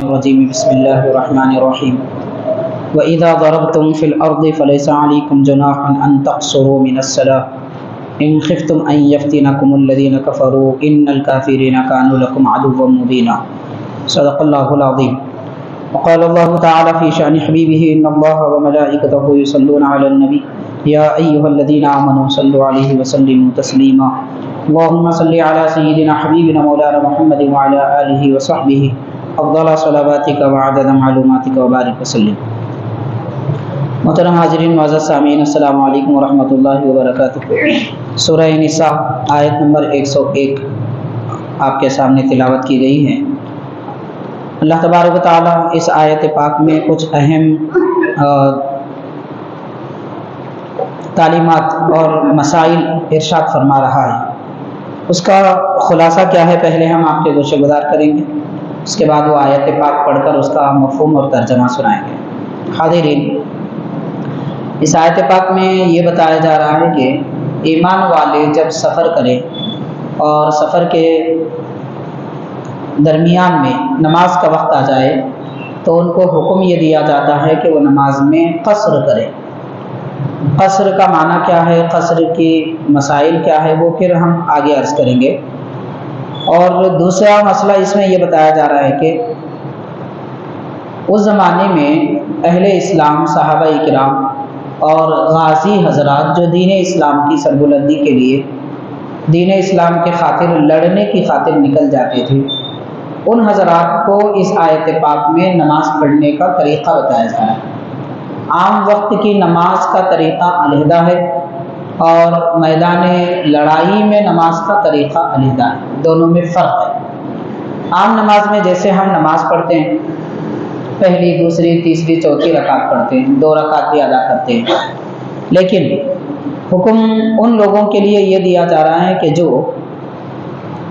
الرجيم بسم الله الرحمن الرحيم وإذا ضربتم في الأرض فليس عليكم جناح أن تقصروا من الصلاة إن خفتم أن يفتنكم الذين كفروا إن الكافرين كانوا لكم عدوا مبينا صدق الله العظيم وقال الله تعالى في شأن حبيبه إن الله وملائكته يصلون على النبي يا أيها الذين آمنوا صلوا عليه وسلموا تسليما اللهم صل على سيدنا حبيبنا مولانا محمد وعلى آله وصحبه افضل صلواتک وعدد معلوماتک وبارک وسلم۔ محترم حاضرین معزز سامعین، السلام علیکم ورحمۃ اللہ وبرکاتہ۔ سورہ نساء آیت نمبر 101 آپ کے سامنے تلاوت کی گئی ہے۔ اللہ تبارک و تعالیٰ اس آیت پاک میں کچھ اہم تعلیمات اور مسائل ارشاد فرما رہا ہے۔ اس کا خلاصہ کیا ہے پہلے ہم آپ کے گوشے گزار کریں گے، اس کے بعد وہ آیت پاک پڑھ کر اس کا مفہوم اور ترجمہ سنائیں گے۔ حاضرین، اس آیت پاک میں یہ بتایا جا رہا ہے کہ ایمان والے جب سفر کریں اور سفر کے درمیان میں نماز کا وقت آ جائے تو ان کو حکم یہ دیا جاتا ہے کہ وہ نماز میں قصر کریں۔ قصر کا معنی کیا ہے، قصر کی مسائل کیا ہے، وہ پھر ہم آگے عرض کریں گے۔ اور دوسرا مسئلہ اس میں یہ بتایا جا رہا ہے کہ اس زمانے میں اہل اسلام، صحابہ کرام اور غازی حضرات جو دین اسلام کی سربلندی کے لیے، دین اسلام کے خاطر لڑنے کی خاطر نکل جاتے تھے، ان حضرات کو اس آیت پاک میں نماز پڑھنے کا طریقہ بتایا جا رہا ہے۔ عام وقت کی نماز کا طریقہ علیحدہ ہے اور میدان لڑائی میں نماز کا طریقہ علیحدہ ہے، دونوں میں فرق ہے۔ عام نماز میں جیسے ہم نماز پڑھتے ہیں، پہلی، دوسری، تیسری، چوتھی رکعت پڑھتے ہیں، 2 رکعت بھی ادا کرتے ہیں، لیکن حکم ان لوگوں کے لیے یہ دیا جا رہا ہے کہ جو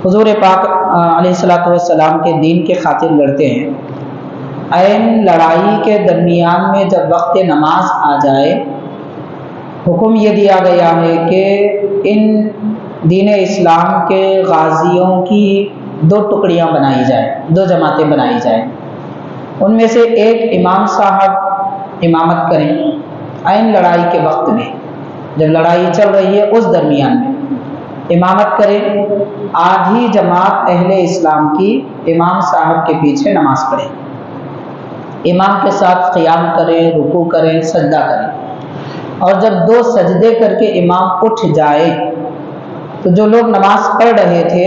حضور پاک علیہ الصلوۃ والسلام کے دین کے خاطر لڑتے ہیں، عین لڑائی کے درمیان میں جب وقت نماز آ جائے، حکم یہ دیا گیا ہے کہ ان دین اسلام کے غازیوں کی 2 ٹکڑیاں بنائی جائیں، 2 جماعتیں بنائی جائیں۔ ان میں سے ایک امام صاحب امامت کریں عین لڑائی کے وقت میں، جب لڑائی چل رہی ہے اس درمیان میں امامت کریں، آدھی جماعت اہل اسلام کی امام صاحب کے پیچھے نماز پڑھیں، امام کے ساتھ قیام کریں، رکوع کریں، سجدہ کریں، اور جب 2 سجدے کر کے امام اٹھ جائے تو جو لوگ نماز پڑھ رہے تھے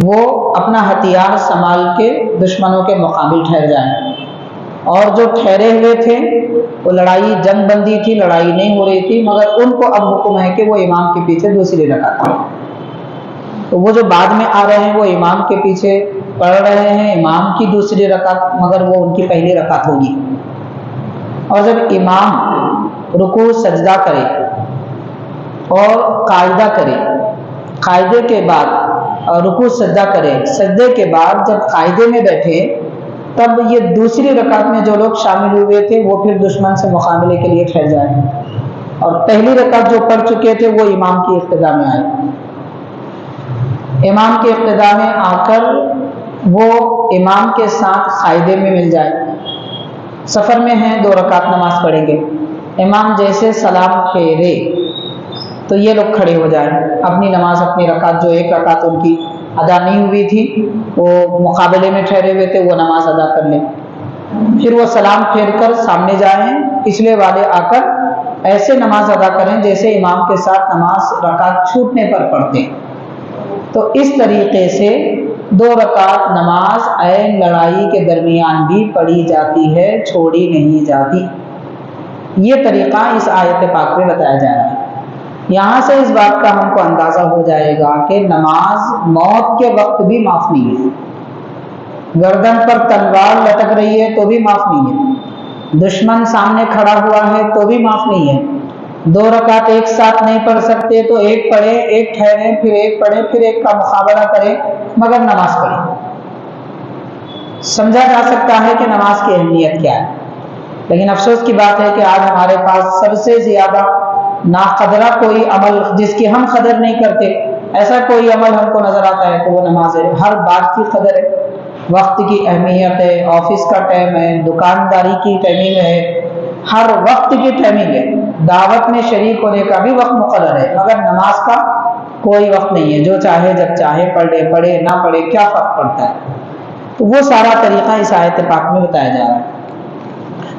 وہ اپنا ہتھیار سنبھال کے دشمنوں کے مقابل ٹھہر جائیں، اور جو ٹھہرے ہوئے تھے وہ لڑائی جنگ بندی تھی، لڑائی نہیں ہو رہی تھی، مگر ان کو اب حکم ہے کہ وہ امام کے پیچھے دوسری رکعت پڑھیں۔ تو وہ جو بعد میں آ رہے ہیں وہ امام کے پیچھے پڑھ رہے ہیں امام کی دوسری رکعت، مگر وہ ان کی پہلی رکعت ہوگی۔ اور جب امام رکوع سجدہ کرے اور قاعدہ کرے، قاعدے کے بعد رکوع سجدہ کرے، سجدے کے بعد جب قاعدے میں بیٹھے، تب یہ دوسری رکعت میں جو لوگ شامل ہوئے تھے وہ پھر دشمن سے مقابلے کے لیے ٹھہر جائیں، اور پہلی رکعت جو پڑھ چکے تھے وہ امام کی اقتداء میں آئے، امام کی اقتداء میں آ کر وہ امام کے ساتھ قاعدے میں مل جائے۔ سفر میں ہیں، 2 رکعت نماز پڑھیں گے، امام جیسے سلام پھیرے تو یہ لوگ کھڑے ہو جائیں، اپنی نماز، اپنی رکعت، جو 1 رکعت ان کی ادا نہیں ہوئی تھی، وہ مقابلے میں ٹھہرے ہوئے تھے، وہ نماز ادا کر لیں۔ پھر وہ سلام پھیر کر سامنے جائیں، پچھلے والے آ کر ایسے نماز ادا کریں جیسے امام کے ساتھ نماز رکعت چھوٹنے پر پڑھتے ہیں۔ تو اس طریقے سے 2 رکعت نماز عین لڑائی کے درمیان بھی پڑھی جاتی ہے، چھوڑی نہیں جاتی۔ یہ طریقہ اس آیت پاک میں بتایا جا رہا ہے۔ یہاں سے اس بات کا ہم کو اندازہ ہو جائے گا کہ نماز موت کے وقت بھی معاف نہیں ہے، گردن پر تلوار لٹک رہی ہے تو بھی معاف نہیں ہے، دشمن سامنے کھڑا ہوا ہے تو بھی معاف نہیں ہے۔ 2 رکعت ایک ساتھ نہیں پڑھ سکتے تو ایک پڑھیں، ایک ٹھہریں، پھر ایک پڑھیں، پھر ایک کا مقابلہ کریں، مگر نماز پڑھیں۔ سمجھا جا سکتا ہے کہ نماز کی اہمیت کیا ہے، لیکن افسوس کی بات ہے کہ آج ہمارے پاس سب سے زیادہ ناقدرہ کوئی عمل جس کی ہم قدر نہیں کرتے، ایسا کوئی عمل ہم کو نظر آتا ہے تو وہ نماز ہے۔ ہر بات کی قدر ہے، وقت کی اہمیت ہے، آفس کا ٹائم ہے، دکانداری کی ٹائمنگ ہے، ہر وقت کی ٹائمنگ ہے، دعوت میں شریک ہونے کا بھی وقت مقرر ہے، مگر نماز کا کوئی وقت نہیں ہے، جو چاہے جب چاہے پڑھے، پڑھے نہ پڑھے کیا فرق پڑتا ہے؟ تو وہ سارا طریقہ اس آیت پاک میں بتایا جا رہا ہے۔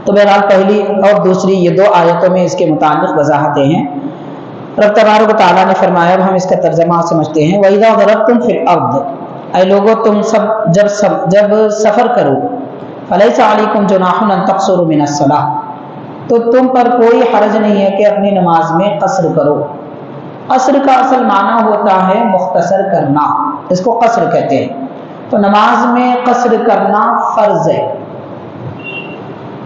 تو بہرحال پہلی اور دوسری یہ دو آیتوں میں اس کے متعلق وضاحتیں ہیں۔ رب تبارک و تعالیٰ نے فرمایا، اب ہم اس کا ترجمہ سمجھتے ہیں، وَإِذَا ضَرَبْتُمْ فِي الْأَرْضِ، اے لوگو تم سب جب سفر کرو، فَلَيْسَ عَلَيْكُمْ جُنَاحٌ أَن تَقْصُرُوا مِنَ الصَّلَاةِ، تو تم پر کوئی حرج نہیں ہے کہ اپنی نماز میں قصر کرو۔ قصر کا اصل معنی ہوتا ہے مختصر کرنا، اس کو قصر کہتے ہیں۔ تو نماز میں قصر کرنا فرض ہے،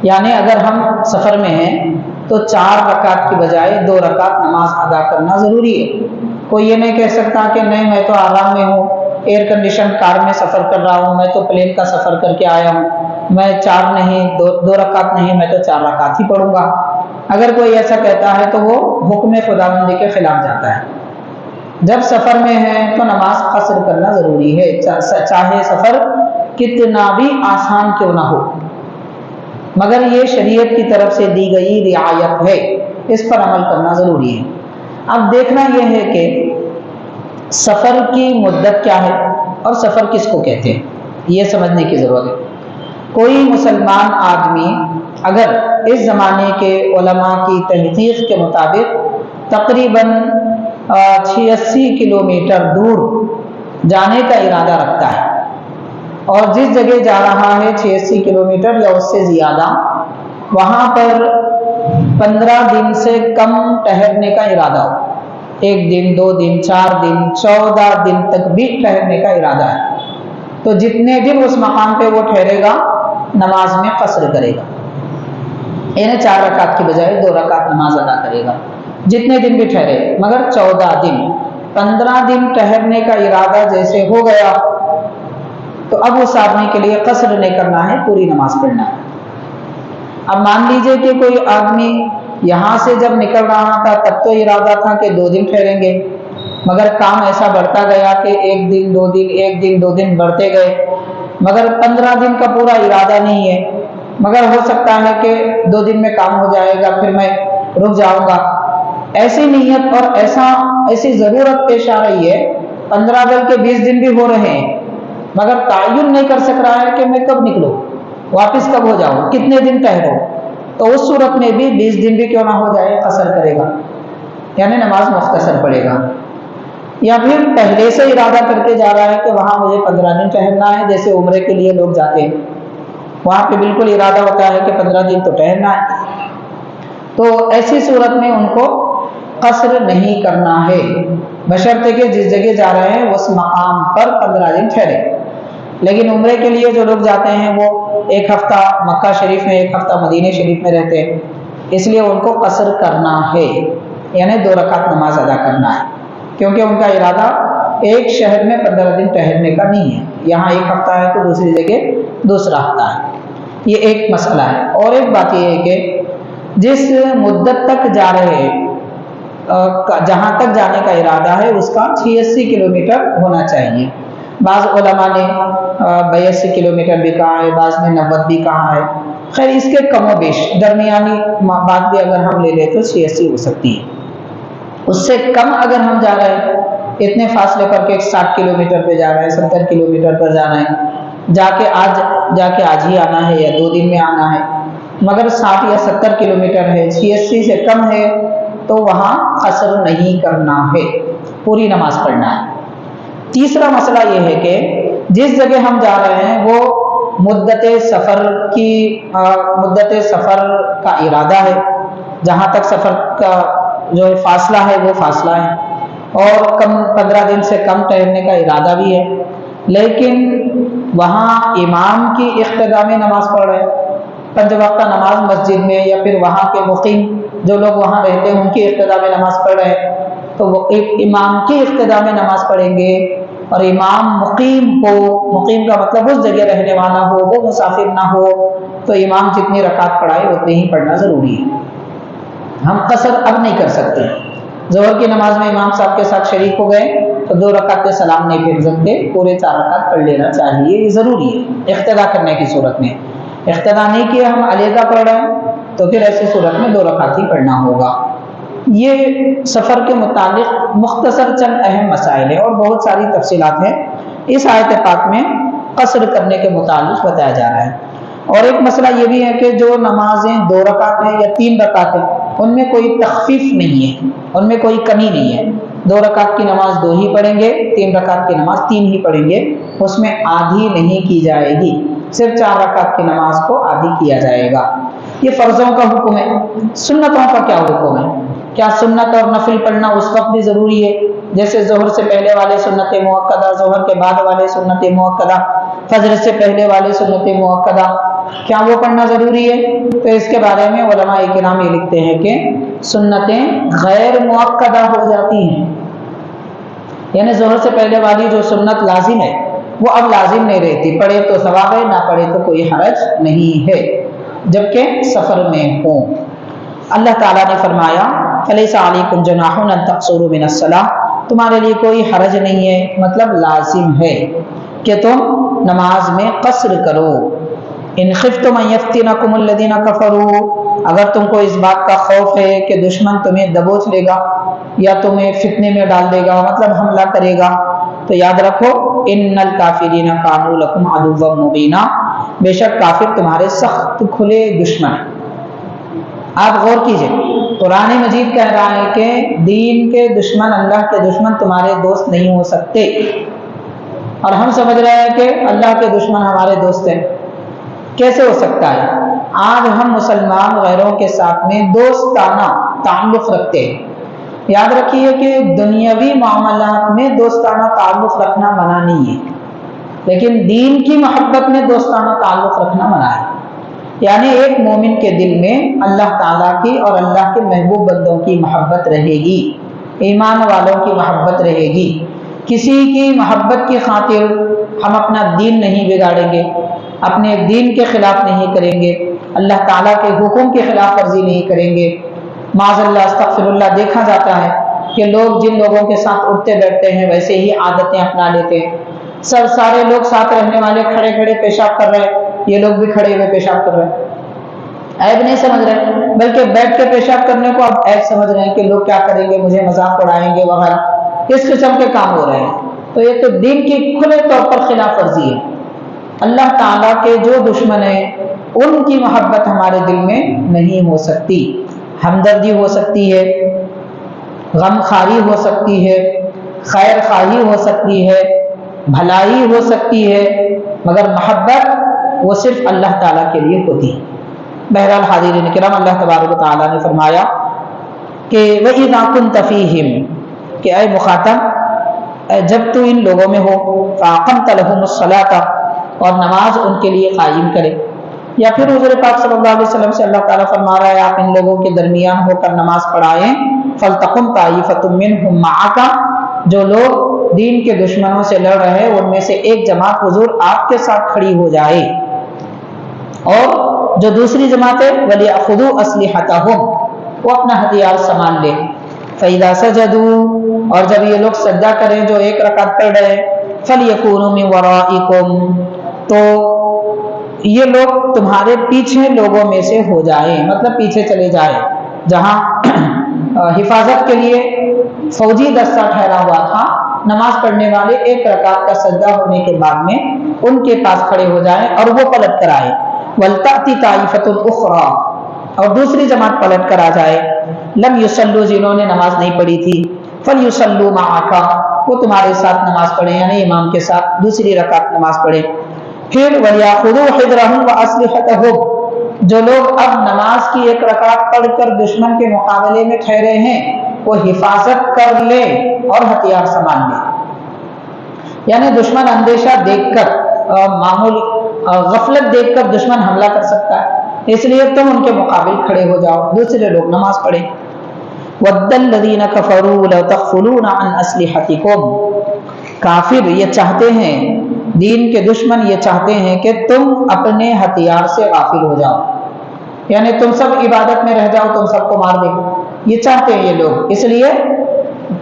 یعنی اگر ہم سفر میں ہیں تو 4 رکعت کی بجائے 2 رکعت نماز ادا کرنا ضروری ہے۔ کوئی یہ نہیں کہہ سکتا کہ نہیں میں تو آرام میں ہوں، ایئر کنڈیشن کار میں سفر کر رہا ہوں، میں تو پلین کا سفر کر کے آیا ہوں، میں 4 نہیں 2 رکعت نہیں، میں تو 4 رکعت ہی پڑھوں گا۔ اگر کوئی ایسا کہتا ہے تو وہ حکم خداوندی کے خلاف جاتا ہے۔ جب سفر میں ہیں تو نماز قصر کرنا ضروری ہے، چاہے سفر کتنا بھی آسان کیوں نہ ہو، مگر یہ شریعت کی طرف سے دی گئی رعایت ہے، اس پر عمل کرنا ضروری ہے۔ اب دیکھنا یہ ہے کہ سفر کی مدت کیا ہے اور سفر کس کو کہتے ہیں، یہ سمجھنے کی ضرورت ہے۔ کوئی مسلمان آدمی اگر اس زمانے کے علماء کی تحقیق کے مطابق تقریباً 86 کلومیٹر دور جانے کا ارادہ رکھتا ہے اور جس جگہ جا رہا ہے 86 کلومیٹر یا اس سے زیادہ، وہاں پر 15 دن سے کم ٹھہرنے کا ارادہ ہو، 1 دن 2 دن 4 دن 14 دن تک بھی ٹھہرنے کا ارادہ ہے، تو جتنے دن اس مقام پہ وہ ٹھہرے گا نماز میں قصر کرے گا، یعنی 4 رکعت کی بجائے 2 رکعت نماز ادا کرے گا، جتنے دن بھی ٹھہرے، مگر 14 دن 15 دن ٹھہرنے کا ارادہ جیسے ہو گیا تو اب اس آدمی کے لیے قصر نہیں کرنا ہے، پوری نماز پڑھنا ہے۔ اب مان لیجئے کہ کوئی آدمی یہاں سے جب نکل رہا تھا تب تو ارادہ تھا کہ 2 دن ٹھہریں گے، مگر کام ایسا بڑھتا گیا کہ 1 دن 2 دن 1 دن 2 دن بڑھتے گئے، مگر 15 دن کا پورا ارادہ نہیں ہے، مگر ہو سکتا ہے کہ 2 دن میں کام ہو جائے گا پھر میں رک جاؤں گا، ایسی نیت اور ایسی ضرورت پیش آ رہی ہے، 15 دن کے 20 دن بھی ہو رہے ہیں، مگر تعین نہیں کر سک رہا ہے کہ میں کب نکلوں، واپس کب ہو جاؤں، کتنے دن ٹھہروں، تو اس صورت میں بھی 20 دن بھی کیوں نہ ہو جائے قصر کرے گا، یعنی نماز مختصر پڑے گا۔ یا پھر پہلے سے ارادہ کر کے جا رہا ہے کہ وہاں مجھے 15 دن ٹھہرنا ہے، جیسے عمرے کے لیے لوگ جاتے ہیں، وہاں پہ بالکل ارادہ ہوتا ہے کہ 15 دن تو ٹھہرنا ہے، تو ایسی صورت میں ان کو قصر نہیں کرنا ہے، بشرطے کہ جس جگہ جا رہے ہیں اس مقام پر 15 دن ٹھہرے۔ لیکن عمرے کے لیے جو لوگ جاتے ہیں وہ 1 ہفتہ مکہ شریف میں 1 ہفتہ مدینہ شریف میں رہتے ہیں، اس لیے ان کو قصر کرنا ہے، یعنی 2 رکعت نماز ادا کرنا ہے، کیونکہ ان کا ارادہ ایک شہر میں 15 دن ٹھہرنے کا نہیں ہے، یہاں 1 ہفتہ ہے تو دوسری جگہ دوسرا ہفتہ ہے، یہ ایک مسئلہ ہے۔ اور ایک بات یہ ہے کہ جس مدت تک جا رہے ہیں، جہاں تک جانے کا ارادہ ہے اس کا 86 کلومیٹر ہونا چاہیے، بعض علماء نے 82 کلومیٹر بھی کہا ہے، بعض نے 90 بھی کہا ہے، خیر اس کے کم و بیش درمیانی بات بھی اگر ہم لے لیں تو 86 ہو سکتی ہے، اس سے کم اگر ہم جا رہے ہیں اتنے فاصلے پر کہ 60 کلومیٹر پہ جا رہے ہیں، 70 کلومیٹر پر جانا ہے، جا کے آج ہی آنا ہے یا 2 دن میں آنا ہے، مگر 60 یا 70 کلومیٹر ہے، 86 سے کم ہے، تو وہاں قصر نہیں کرنا ہے، پوری نماز پڑھنا ہے۔ تیسرا مسئلہ یہ ہے کہ جس جگہ ہم جا رہے ہیں وہ مدت سفر کا ارادہ ہے، جہاں تک سفر کا جو فاصلہ ہے وہ فاصلہ ہے، اور 15 دن سے کم ٹھہرنے کا ارادہ بھی ہے، لیکن وہاں امام کی اقتداء میں نماز پڑھ رہے ہیں، 5 وقتہ نماز مسجد میں، یا پھر وہاں کے مقیم جو لوگ وہاں رہتے ہیں ان کی اقتداء میں نماز پڑھ رہے ہیں، تو وہ امام کی اقتداء میں نماز پڑھیں گے، اور امام مقیم ہو، مقیم کا مطلب اس جگہ رہنے والا ہو، وہ مسافر نہ ہو، تو امام جتنی رکعت پڑھائے اتنی ہی پڑھنا ضروری ہے، ہم قصر اب نہیں کر سکتے۔ ظہر کی نماز میں امام صاحب کے ساتھ شریک ہو گئے تو 2 رکعت پہ سلام نہیں پھیر سکتے، پورے 4 رکعت پڑھ لینا چاہیے، یہ ضروری ہے اقتدا کرنے کی صورت میں۔ اقتدا نہیں کیا، ہم علیحدہ پڑھ رہے ہیں تو پھر ایسی صورت میں 2 رکعت ہی پڑھنا ہوگا۔ یہ سفر کے متعلق مختصر چند اہم مسائل ہیں اور بہت ساری تفصیلات ہیں اس آیت پاک میں قصر کرنے کے متعلق بتایا جا رہا ہے۔ اور ایک مسئلہ یہ بھی ہے کہ جو نمازیں 2 رکعت ہیں یا 3 رکعت ہیں ان میں کوئی تخفیف نہیں ہے، ان میں کوئی کمی نہیں ہے۔ 2 رکعت کی نماز 2 ہی پڑھیں گے، 3 رکعت کی نماز 3 ہی پڑھیں گے، اس میں آدھی نہیں کی جائے گی، صرف 4 رکعت کی نماز کو آدھی کیا جائے گا۔ یہ فرضوں کا حکم ہے۔ سنتوں کا کیا حکم ہے؟ کیا سنت اور نفل پڑھنا اس وقت بھی ضروری ہے؟ جیسے ظہر سے پہلے والے سنت مؤکدہ، ظہر کے بعد والے سنت مؤکدہ، فجر سے پہلے والے سنت مؤکدہ، کیا وہ پڑھنا ضروری ہے؟ تو اس کے بارے میں علماء کرام یہ لکھتے ہیں کہ سنتیں غیر مؤکدہ ہو جاتی ہیں، یعنی ظہر سے پہلے والی جو سنت لازم ہے وہ اب لازم نہیں رہتی، پڑھے تو ثواب ہے، نہ پڑھے تو کوئی حرج نہیں ہے، جبکہ سفر میں ہوں۔ اللہ تعالیٰ نے فرمایا فَلَيْسَ عَلَيْكُمْ جُنَاحٌ أَن تَقْصُرُوا مِنَ الصَّلَاةِ، تمہارے لیے کوئی حرج نہیں ہے، مطلب لازم ہے کہ تم نماز میں قصر کرو۔ ان خفتم ان یفتنکم الذین کفروا، اگر تم کو اس بات کا خوف ہے کہ دشمن تمہیں دبوچ لے گا یا تمہیں فتنے میں ڈال دے گا، مطلب حملہ کرے گا، تو یاد رکھو ان الکافرین کانوا لکم عدوا مبینا، بے شک کافر تمہارے سخت کھلے دشمن ہیں۔ آپ غور کیجئے، قرآن مجید کہہ رہا ہے کہ دین کے دشمن، اللہ کے دشمن تمہارے دوست نہیں ہو سکتے، اور ہم سمجھ رہے ہیں کہ اللہ کے دشمن ہمارے دوست ہیں۔ کیسے ہو سکتا ہے؟ آج ہم مسلمان غیروں کے ساتھ میں دوستانہ تعلق رکھتے ہیں۔ یاد رکھیے کہ دنیاوی معاملات میں دوستانہ تعلق رکھنا منع نہیں ہے، لیکن دین کی محبت میں دوستانہ تعلق رکھنا منع ہے۔ یعنی ایک مومن کے دل میں اللہ تعالیٰ کی اور اللہ کے محبوب بندوں کی محبت رہے گی، ایمان والوں کی محبت رہے گی۔ کسی کی محبت کی خاطر ہم اپنا دین نہیں بگاڑیں گے، اپنے دین کے خلاف نہیں کریں گے، اللہ تعالیٰ کے حکم کی خلاف ورزی نہیں کریں گے۔ معاذ اللہ، استغفر اللہ، دیکھا جاتا ہے کہ لوگ جن لوگوں کے ساتھ اٹھتے بیٹھتے ہیں ویسے ہی عادتیں اپنا لیتے ہیں۔ سارے لوگ ساتھ رہنے والے کھڑے کھڑے پیشاب کر رہے ہیں، یہ لوگ بھی کھڑے ہوئے پیشاب کر رہے ہیں، عیب نہیں سمجھ رہے، بلکہ بیٹھ کے پیشاب کرنے کو اب عیب سمجھ رہے ہیں کہ لوگ کیا کریں گے، مجھے مذاق اڑائیں گے وغیرہ، اس قسم کے کام ہو رہے ہیں۔ تو یہ تو دین کی کھلے طور پر خلاف ورزی ہے۔ اللہ تعالیٰ کے جو دشمن ہیں ان کی محبت ہمارے دل میں نہیں ہو سکتی۔ ہمدردی ہو سکتی ہے، غم خاری ہو سکتی ہے، خیر خواہی ہو سکتی ہے، بھلائی ہو سکتی ہے، مگر محبت وہ صرف اللہ تعالیٰ کے لیے ہوتی ہے۔ بہرحال حاضرین کرام، اللہ تبارک و تعالیٰ نے فرمایا کہ وَإِذَا كُنْتَ فِيهِمْ، کہ اے مخاطب جب تو ان لوگوں میں ہو، فَأَقَمْتَ لَهُمُ الصَّلَاةَ، اور نماز ان کے لیے قائم کرے۔ یا پھر حضور پاک صلی اللہ علیہ وسلم سے اللہ تعالیٰ فرما رہا ہے آپ ان لوگوں کے درمیان ہو کر نماز پڑھائیں، فَلْتَقُمْ طَائِفَةٌ مِّنْهُمْ مَعَكَ، جو لوگ دین کے دشمنوں سے لڑ رہے ہیں ان میں سے ایک جماعت حضور آپ کے ساتھ کھڑی ہو جائے، اور جو دوسری جماعت ہے وَلْيَأْخُذُوا أَسْلِحَتَهُمْ، وہ اپنا ہتھیار سامان لے۔ فَإِذَا سَجَدُوا، اور جب یہ لوگ سجدہ کریں جو ایک رکعت پڑھ رہے ہیں، فَلْيَكُونُوا مِنْ وَرَائِكُمْ، تو یہ لوگ تمہارے پیچھے لوگوں میں سے ہو جائیں، مطلب پیچھے چلے جائیں۔ جہاں حفاظت کے لیے فوجی دستہ ٹھہرا ہوا تھا، نماز پڑھنے والے ایک رکعت کا سجدہ ہونے کے بعد میں ان کے پاس کھڑے ہو جائیں اور وہ پلٹ کر آئے۔ وَلْتَأْتِ طَائِفَةٌ أُخْرَىٰ، اور دوسری جماعت پلٹ کر آ جائے، لَمْ يُصَلُّوا، جنہوں نے نماز نہیں پڑھی تھی، فَلْيُصَلُّوا مَعَكَ، وہ تمہارے ساتھ نماز پڑھیں، یعنی امام کے ساتھ دوسری رکعت نماز پڑھیں۔ پھر وَلْيَأْخُذُوا حِذْرَهُمْ وَأَسْلِحَتَهُمْ، جو لوگ اب نماز کی ایک رکعت پڑھ کر دشمن کے مقابلے میں ٹھہرے ہیں وہ حفاظت کر لے اور ہتھیار سامان لے۔ یعنی دشمن اندیشہ دیکھ کر، معمولی غفلت دیکھ کر دشمن حملہ کر سکتا ہے، اس لیے تم ان کے مقابل کھڑے ہو جاؤ، دوسرے لوگ نماز پڑھیں۔ وَدَّ الَّذِينَ كَفَرُوا لَوْ تَغْفُلُونَ عَنْ أَسْلِحَتِكُمْ، کافر یہ چاہتے ہیں، دین کے دشمن یہ چاہتے ہیں کہ تم اپنے ہتھیار سے غافل ہو جاؤ، یعنی تم سب عبادت میں رہ جاؤ، تم سب کو مار دیں، یہ چاہتے ہیں یہ لوگ، اس لیے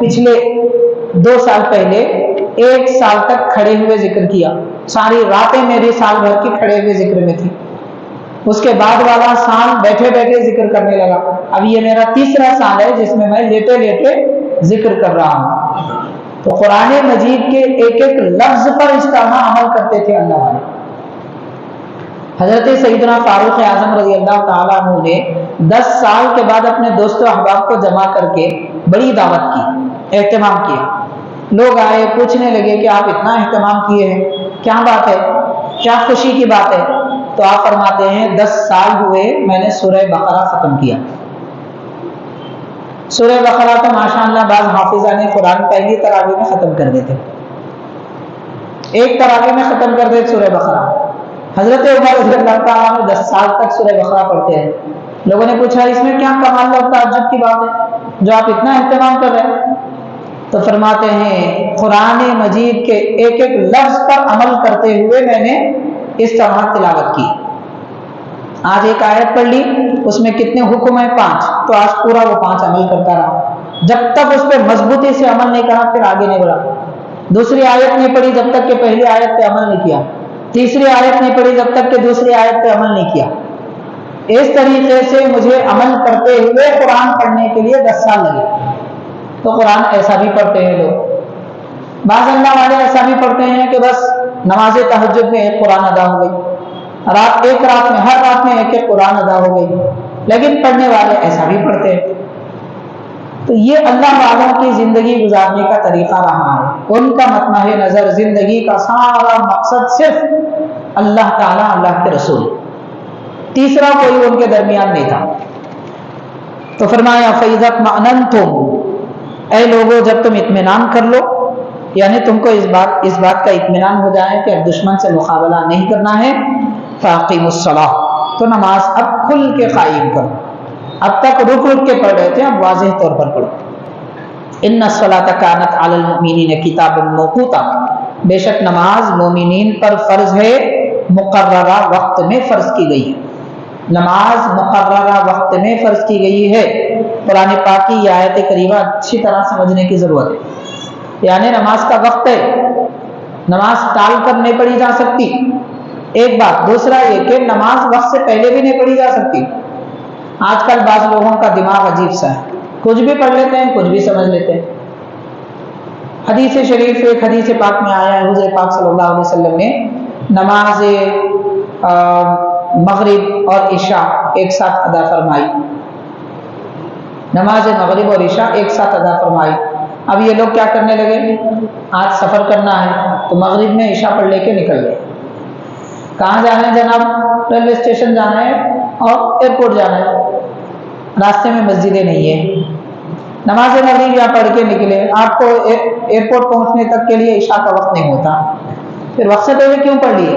پچھلے 2 سال پہلے 1 سال تک کھڑے ہوئے ذکر کیا، ساری راتیں میری سال بھر کی کھڑے ہوئے ذکر میں تھی، اس کے بعد والا سال بیٹھے بیٹھے ذکر کرنے لگا، اب یہ میرا 3را سال ہے جس میں میں لیٹے لیٹے ذکر کر رہا ہوں۔ تو قرآن مجید کے ایک ایک لفظ پر اس طرح عمل کرتے تھے اللہ والے۔ حضرت سیدنا فاروق اعظم رضی اللہ تعالیٰ عنہ نے 10 سال کے بعد اپنے دوست و احباب کو جمع کر کے بڑی دعوت کی، اہتمام کیا۔ لوگ آئے، پوچھنے لگے کہ آپ اتنا اہتمام کیے ہیں، کیا بات ہے، کیا خوشی کی بات ہے؟ تو آپ فرماتے ہیں 10 سال ہوئے میں نے سورہ بقرہ ختم کیا۔ سورہ بقرہ تو ماشاءاللہ بعض حافظان قرآن پہلی تراویح میں ختم کر دیتے، ایک تراویح میں ختم کر دیتے سورہ بقرہ۔ حضرت عمر رضی اللہ تعالیٰ عنہ 10 سال تک سورہ بقرہ پڑھتے ہیں۔ لوگوں نے پوچھا اس میں کیا کمال اور تعجب کی بات ہے جو آپ اتنا اہتمام کر رہے ہیں؟ تو فرماتے ہیں قرآن مجید کے ایک ایک لفظ پر عمل کرتے ہوئے میں نے اس طرح تلاوت کی۔ آج ایک آیت پڑھ لی، اس میں کتنے حکم ہیں؟ 5، تو آج پورا وہ 5 عمل کرتا رہا، جب تک اس پہ مضبوطی سے عمل نہیں کرا پھر آگے نہیں بڑھا۔ دوسری آیت نہیں پڑھی جب تک کہ پہلی آیت پہ عمل نہیں کیا، تیسری آیت نہیں پڑھی جب تک کہ دوسری آیت پہ عمل نہیں کیا۔ اس طریقے سے مجھے عمل کرتے ہوئے قرآن پڑھنے کے لیے 10 سال لگے۔ تو قرآن ایسا بھی پڑھتے ہیں لوگ، بعض اللہ والے ایسا بھی پڑھتے ہیں کہ بس نماز تہجد میں ایک قرآن ادا ہو گئی، ایک رات میں، ہر رات میں ایک ایک قرآن ادا ہو گئی، لیکن پڑھنے والے ایسا بھی پڑھتے ہیں۔ تو یہ اللہ والوں کی زندگی گزارنے کا طریقہ رہا ہے، ان کا مطمع نظر زندگی کا سارا مقصد صرف اللہ تعالیٰ، اللہ کے رسول، تیسرا کوئی ان کے درمیان نہیں تھا۔ تو فرمایا فَإِذَا اطْمَأْنَنْتُمْ، اے لوگوں جب تم اطمینان کر لو، یعنی تم کو اس بات کا اطمینان ہو جائے کہ اب دشمن سے مقابلہ نہیں کرنا ہے، فَأَقِيمُوا الصَّلَاةَ، تو نماز اب کھل کے قائم کرو۔ اب تک رک رک کے پڑھ رہے تھے، اب واضح طور پر پڑھو۔ إِنَّ الصَّلَاةَ كَانَتْ عَلَى الْمُؤْمِنِينَ كِتَابًا مَوْقُوتًا، بے شک نماز مومنین پر فرض ہے، مقررہ وقت میں فرض کی گئی ہے۔ نماز مقررہ وقت میں فرض کی گئی ہے۔ قرآن پاک کی یہ آیت کریمہ اچھی طرح سمجھنے کی ضرورت ہے، یعنی نماز کا وقت ہے، نماز ٹال کر نہیں پڑھی جا سکتی، ایک بات۔ دوسرا یہ کہ نماز وقت سے پہلے بھی نہیں پڑھی جا سکتی۔ آج کل بعض لوگوں کا دماغ عجیب سا ہے، کچھ بھی پڑھ لیتے ہیں، کچھ بھی سمجھ لیتے ہیں۔ حدیث شریف، ایک حدیث پاک میں آیا ہے حضور پاک صلی اللہ علیہ وسلم نے نماز مغرب اور عشاء ایک ساتھ ادا فرمائی، نماز مغرب اور عشاء ایک ساتھ ادا فرمائی۔ اب یہ لوگ کیا کرنے لگے، آج سفر کرنا ہے تو مغرب میں عشاء پڑھ لے کے نکل گئے۔ کہاں جانا ہے جناب؟ ریلوے اسٹیشن جانا ہے اور ایئرپورٹ جانا ہے، راستے میں مسجدیں نہیں ہیں، نماز مغرب یہاں پڑھ کے نکلے، آپ کو ایئرپورٹ پہنچنے تک کے لیے عشاء کا وقت نہیں ہوتا، پھر وقت سے پہلے کیوں پڑھ لیے؟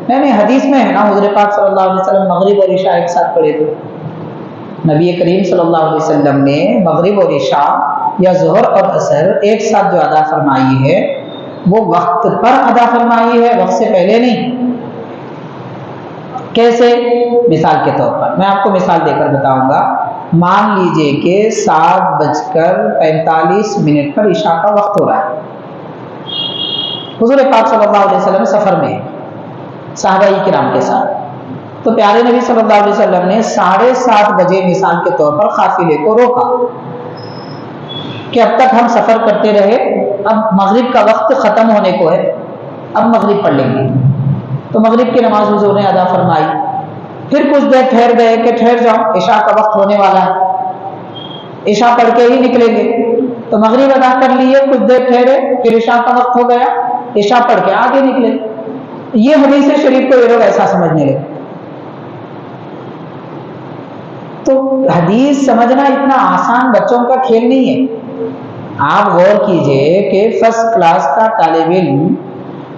نہیں، حدیث میں ہے نا، حضور پاک صلی اللہ علیہ وسلم مغرب اور عشاء ایک ساتھ پڑھے تھے۔ نبی کریم صلی اللہ علیہ وسلم نے مغرب اور عشاء یا ظہر اور عصر ایک ساتھ جو ادا فرمائی ہے وہ وقت پر ادا فرمائی ہے، وقت سے پہلے نہیں۔ کیسے؟ مثال کے طور پر میں آپ کو مثال دے کر بتاؤں گا۔ مان لیجئے کہ 7:45 پر عشاء کا وقت ہو رہا ہے، حضور پاک صلی اللہ علیہ وسلم سفر میں صحابہ کرام کے ساتھ، تو پیارے نبی صلی اللہ علیہ وسلم نے 7:30 بجے مثال کے طور پر قافلے کو روکا کہ اب تک ہم سفر کرتے رہے، اب مغرب کا وقت ختم ہونے کو ہے، اب مغرب پڑھ لیں گے۔ تو مغرب کی نماز حضور نے ادا فرمائی، پھر کچھ دیر ٹھہر گئے کہ ٹھہر جاؤ عشاء کا وقت ہونے والا ہے، عشاء پڑھ کے ہی نکلیں گے، تو مغرب ادا کر لیے، کچھ دیر ٹھہرے، پھر عشاء کا وقت ہو گیا، عشاء پڑھ کے آگے نکلے۔ یہ حدیث شریف کو یہ لوگ ایسا سمجھنے لگے۔ تو حدیث سمجھنا اتنا آسان بچوں کا کھیل نہیں ہے۔ آپ غور کیجئے کہ فرسٹ کلاس کا طالب علم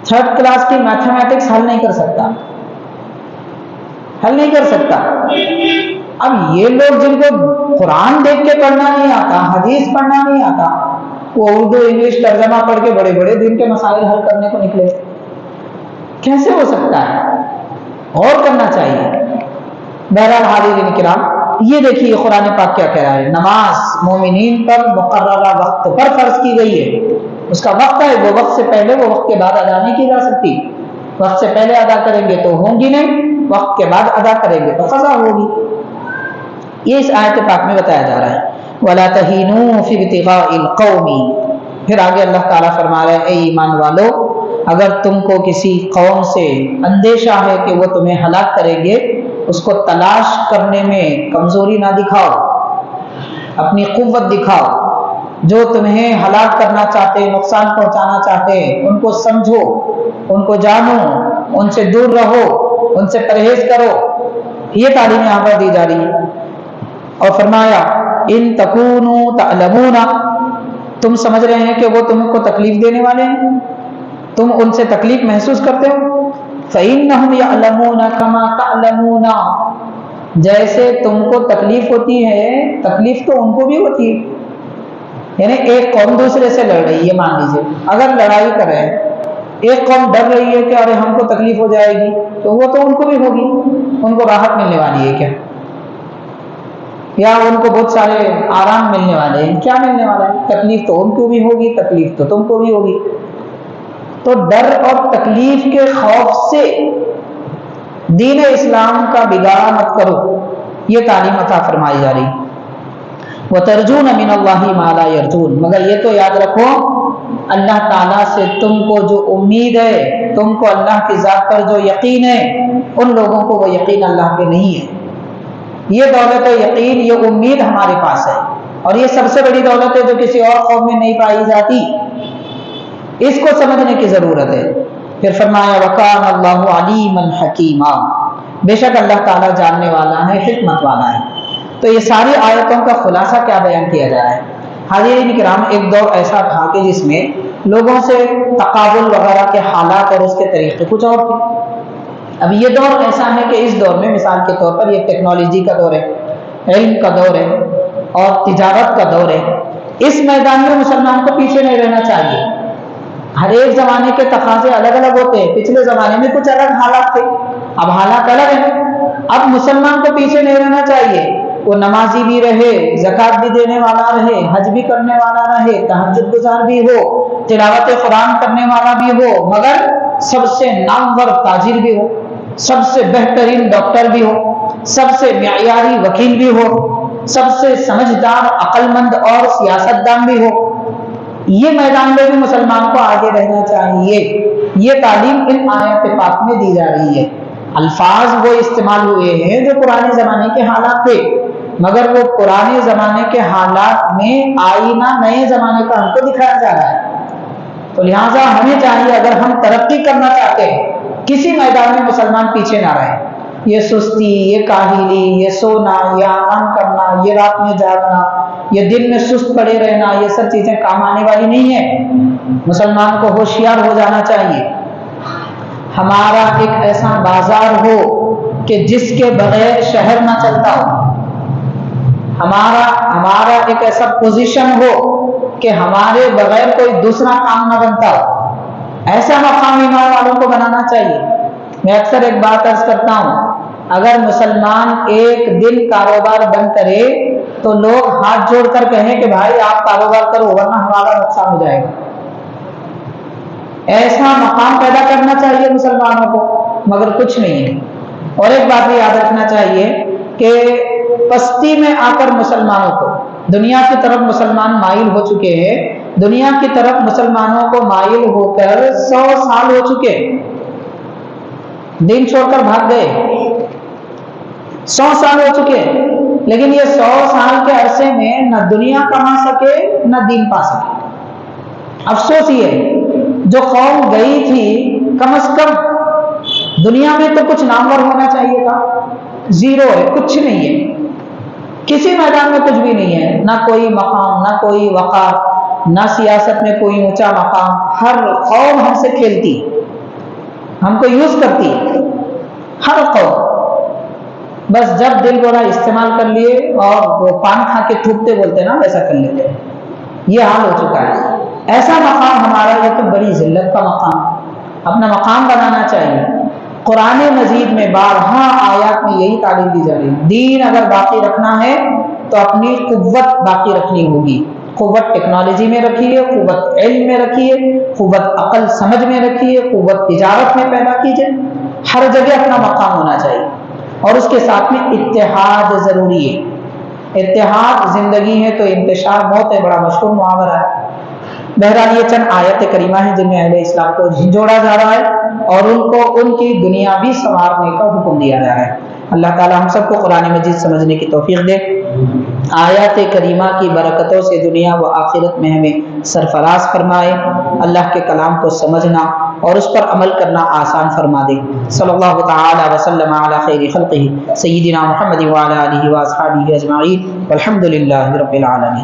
3rd کلاس کی میتھمیٹکس حل نہیں کر سکتا، حل نہیں کر سکتا۔ اب یہ لوگ جن کو قرآن دیکھ کے پڑھنا نہیں آتا، حدیث پڑھنا نہیں آتا، وہ اردو انگلش ترجمہ پڑھ کے بڑے بڑے دن کے مسائل حل کرنے کو نکلے، کیسے ہو سکتا ہے؟ غور کرنا چاہیے۔ بہرحال حاضرین کرام، یہ دیکھیے قرآن پاک کیا کہہ رہا ہے، نماز مومنین پر مقررہ وقت پر فرض کی گئی ہے، اس کا وقت ہے، وہ وقت سے پہلے وہ وقت کے بعد ادا نہیں کی جا سکتی، وقت سے پہلے ادا کریں گے تو ہوں گی نہیں، وقت کے بعد ادا کریں گے تو قضا ہوگی۔ یہ اس آیت پاک میں بتایا جا رہا ہے۔ وَلَا تَهِنُوا فِي ابْتِغَاءِ الْقَوْمِ، پھر آگے اللہ تعالیٰ فرما رہے ہیں اے ایمان والو، اگر تم کو کسی قوم سے اندیشہ ہے کہ وہ تمہیں ہلاک کریں گے، اس کو تلاش کرنے میں کمزوری نہ دکھاؤ، اپنی قوت دکھاؤ۔ جو تمہیں ہلاک کرنا چاہتے، نقصان پہنچانا چاہتے ہیں، ان کو سمجھو، ان کو جانو، ان سے دور رہو، ان سے پرہیز کرو۔ یہ تعلیم یہاں پر دی جا رہی ہے۔ اور فرمایا ان تکونوا تعلمون، تم سمجھ رہے ہیں کہ وہ تم کو تکلیف دینے والے ہیں، تم ان سے تکلیف محسوس کرتے ہو۔ فَإِنَّهُمْ يَعْلَمُونَ كَمَا تَعْلَمُونَ، جیسے تم کو تکلیف ہوتی ہے تکلیف تو ان کو بھی ہوتی ہے۔ یعنی ایک قوم دوسرے سے لڑ رہی ہے، مان لیجیے اگر لڑائی کر رہے ہیں، ایک قوم ڈر رہی ہے کہ ارے ہم کو تکلیف ہو جائے گی، تو وہ تو ان کو بھی ہوگی، ان کو راحت ملنے والی ہے کیا؟ یا ان کو بہت سارے آرام ملنے والے ہیں، کیا ملنے والا ہے؟ تکلیف تو ان کو بھی ہوگی، تکلیف تو تم کو بھی ہوگی۔ تو ڈر اور تکلیف کے خوف سے دین اسلام کا بگاڑا مت کرو، یہ تعلیم عطا فرمائی جا رہی۔ وَتَرْجُونَ مِنَ اللَّهِ مَا لَا يَرْجُونَ، مگر یہ تو یاد رکھو اللہ تعالیٰ سے تم کو جو امید ہے، تم کو اللہ کی ذات پر جو یقین ہے، ان لوگوں کو وہ یقین اللہ پہ نہیں ہے۔ یہ دولت یقین، یہ امید ہمارے پاس ہے، اور یہ سب سے بڑی دولت ہے جو کسی اور قوم میں نہیں پائی جاتی، اس کو سمجھنے کی ضرورت ہے۔ پھر فرمایا وَكَانَ اللَّهُ عَلِيمًا حَكِيمًا، بے شک اللہ تعالیٰ جاننے والا ہے، حکمت والا ہے۔ تو یہ ساری آیتوں کا خلاصہ کیا بیان کیا جا رہا ہے؟ حاضرین کرام، ایک دور ایسا تھا کہ جس میں لوگوں سے تقابل وغیرہ کے حالات اور اس کے طریقے کچھ اور تھے۔ اب یہ دور ایسا ہے کہ اس دور میں مثال کے طور پر یہ ٹیکنالوجی کا دور ہے، علم کا دور ہے اور تجارت کا دور ہے۔ اس میدان میں مسلمان کو پیچھے نہیں رہنا چاہیے۔ ہر ایک زمانے کے تقاضے الگ الگ ہوتے ہیں، پچھلے زمانے میں کچھ الگ حالات تھے، اب حالات الگ ہیں۔ اب مسلمان کو پیچھے نہیں رہنا چاہیے، وہ نمازی بھی رہے، زکوٰۃ بھی دینے والا رہے، حج بھی کرنے والا رہے، تہجد گزار بھی ہو، تلاوت قرآن کرنے والا بھی ہو، مگر سب سے نامور تاجر بھی ہو، سب سے بہترین ڈاکٹر بھی ہو، سب سے معیاری وکیل بھی ہو، سب سے سمجھدار عقل مند اور سیاستدان بھی ہو۔ یہ میدان میں بھی مسلمان کو آگے رہنا چاہیے۔ یہ تعلیم ان آیات پاک میں دی جا رہی ہے۔ الفاظ وہ استعمال ہوئے ہیں جو پرانے زمانے کے حالات تھے، مگر وہ پرانے زمانے کے حالات میں آئینہ نئے زمانے کا ہم کو دکھایا جا رہا ہے۔ تو لہٰذا ہمیں چاہیے اگر ہم ترقی کرنا چاہتے ہیں، کسی میدان میں مسلمان پیچھے نہ رہے۔ یہ سستی، یہ کاہلی، یہ سونا، یہ آرام کرنا، یہ رات میں جاگنا، یہ دن میں سست پڑے رہنا، یہ سب چیزیں کام آنے والی نہیں ہیں۔ مسلمان کو ہوشیار ہو جانا چاہیے۔ ہمارا ایک ایسا بازار ہو کہ جس کے بغیر شہر نہ چلتا ہو، ہمارا ایک ایسا پوزیشن ہو کہ ہمارے بغیر کوئی دوسرا کام نہ بنتا ہو۔ ایسا مقام ایمان والوں کو بنانا چاہیے۔ میں اکثر ایک بات عرض کرتا ہوں، اگر مسلمان ایک دن کاروبار بند کرے تو لوگ ہاتھ جوڑ کر کہیں کہ بھائی آپ کاروبار کرو ورنہ ہمارا نقصان ہو جائے گا۔ ایسا مقام پیدا کرنا چاہیے مسلمانوں کو، مگر کچھ نہیں ہے۔ اور ایک بات بھی یاد رکھنا چاہیے کہ پستی میں آ کر مسلمانوں کو دنیا کی طرف مسلمان مائل ہو چکے ہیں، دنیا کی طرف مسلمانوں کو مائل ہو کر 100 سال ہو چکے، دین چھوڑ کر بھاگ گئے، 100 سال ہو چکے، لیکن یہ 100 سال کے عرصے میں نہ دنیا کما سکے نہ دین پا سکے۔ افسوس یہ جو قوم گئی تھی کم از کم دنیا میں تو کچھ نامور ہونا چاہیے تھا، زیرو ہے، کچھ نہیں ہے، کسی میدان میں کچھ بھی نہیں ہے، نہ کوئی مقام، نہ کوئی وقار، نہ سیاست میں کوئی اونچا مقام۔ ہر قوم ہم سے کھیلتی، ہم کو یوز کرتی، ہر قوم بس جب دل بولا استعمال کر لیے اور وہ پان کھا کے تھوکتے بولتے نا ویسا کر لیتے۔ یہ حال ہو چکا ہے۔ ایسا مقام ہمارا یہ تو بڑی ذلت کا مقام، اپنا مقام بنانا چاہیے۔ قرآن مجید میں بارہا آیات میں یہی تعلیم دی جا رہی ہے، دین اگر باقی رکھنا ہے تو اپنی قوت باقی رکھنی ہوگی، قوت ٹیکنالوجی میں رکھیے، قوت علم میں رکھیے، قوت عقل سمجھ میں رکھیے، قوت تجارت میں پیدا کیجیے، ہر جگہ اپنا مقام ہونا چاہیے، اور اس کے ساتھ میں اتحاد ضروری ہے۔ اتحاد زندگی ہے تو انتشار موت ہے، بڑا مشہور محاورہ ہے۔ بہرحال یہ چند آیت کریمہ ہیں جن میں اہل اسلام کو جھنجھوڑا جا رہا ہے اور ان کو ان کی دنیاوی سنوارنے کا حکم دیا جا رہا ہے۔ اللہ تعالی ہم سب کو قرآن مجید سمجھنے کی توفیق دے، آیات کریمہ کی برکتوں سے دنیا و آخرت میں ہمیں سرفراز فرمائے، اللہ کے کلام کو سمجھنا اور اس پر عمل کرنا آسان فرما دے۔ صلی اللہ تعالی وسلم علی خیر خلقہ سیدنا محمد وعلی آلہ واصحابہ اجمعین والحمد للہ رب العالمین۔